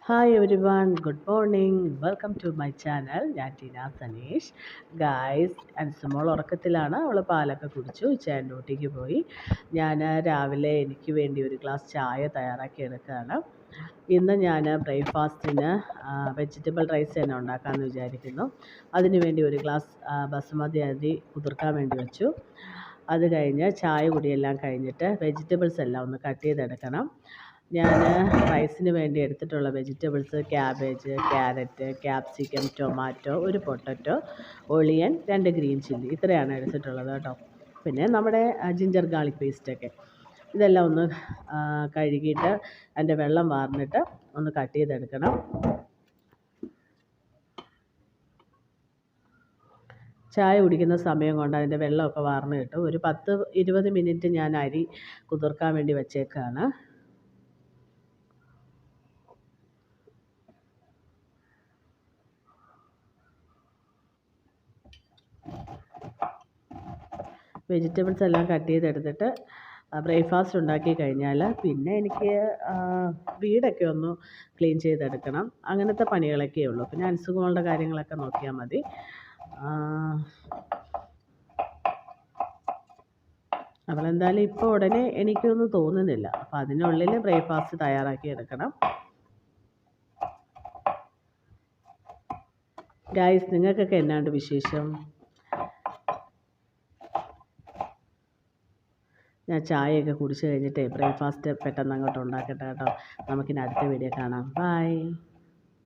Hi everyone, good morning. Welcome to my channel. ഞാൻ Teena Saneesh. Guys, Ansumol ഉറക്കത്തിലാണ്. അവൾ പാലൊക്കെ കുടിച്ചു, ചേട്ടൻ ഡ്യൂട്ടിക്ക് പോയി. ഞാൻ രാവിലെ എനിക്ക് വേണ്ടി ഒരു ഗ്ലാസ് ചായ തയ്യാറാക്കി എടുക്കുകയാണ്. ഇന്ന് ഞാൻ ബ്രേക്ക്ഫാസ്റ്റിന് വെജിറ്റബിൾ റൈസ് തന്നെ ഉണ്ടാക്കാമെന്ന് വിചാരിക്കുന്നു. അതിനുവേണ്ടി ഒരു ഗ്ലാസ് ബസുമതി അരി കുതിർക്കാൻ വേണ്ടി വെച്ചു. അത് കഴിഞ്ഞ് ചായ കുടിയെല്ലാം കഴിഞ്ഞിട്ട് വെജിറ്റബിൾസ് എല്ലാം ഒന്ന് കട്ട് ചെയ്തെടുക്കണം. ഞാൻ റൈസിന് വേണ്ടി എടുത്തിട്ടുള്ള vegetables cabbage, carrot, capsicum, tomato, ഒരു പൊട്ടറ്റോ, ഒളിയൻ, 2 ഗ്രീൻ ചില്ലി, ഇത്രയാണ് എടുത്തിട്ടുള്ളത് കേട്ടോ. പിന്നെ നമ്മുടെ ജിഞ്ചർ ഗാർലിക് പേസ്റ്റൊക്കെ. ഇതെല്ലാം ഒന്ന് കഴുകിയിട്ട് അതിൻ്റെ വെള്ളം വാർന്നിട്ട് ഒന്ന് കട്ട് ചെയ്തെടുക്കണം. ചായ കുടിക്കുന്ന സമയം കൊണ്ട് അതിൻ്റെ വെള്ളമൊക്കെ വാർന്ന് കിട്ടും. ഒരു 10-20 മിനിറ്റ് ഞാൻ അരി കുതിർക്കാൻ വേണ്ടി വെച്ചേക്കാണ്. വെജിറ്റബിൾസ് എല്ലാം കട്ട് ചെയ്തെടുത്തിട്ട് ബ്രേക്ക്ഫാസ്റ്റ് ഉണ്ടാക്കി കഴിഞ്ഞാൽ പിന്നെ എനിക്ക് വീടൊക്കെ ഒന്ന് ക്ലീൻ ചെയ്തെടുക്കണം. അങ്ങനത്തെ പണികളൊക്കെ ഉള്ളൂ. പിന്നെ അൻസുമോളുടെ കാര്യങ്ങളൊക്കെ നോക്കിയാൽ മതി. അവളെന്തായാലും ഇപ്പോൾ ഉടനെ എനിക്കൊന്നും തോന്നുന്നില്ല. അപ്പം അതിനുള്ളിൽ ബ്രേക്ക്ഫാസ്റ്റ് തയ്യാറാക്കി എടുക്കണം. ഗായ്സ്, നിങ്ങൾക്കൊക്കെ എന്നാണ്ട് വിശേഷം? ഞാൻ ചായയൊക്കെ കുടിച്ച് കഴിഞ്ഞിട്ട് ബ്രേക്ക്ഫാസ്റ്റ് പെട്ടെന്ന് അങ്ങോട്ട് ഉണ്ടാക്കട്ടെ കേട്ടോ. നമുക്കിനി അടുത്ത വീഡിയോ കാണാം. ബൈ.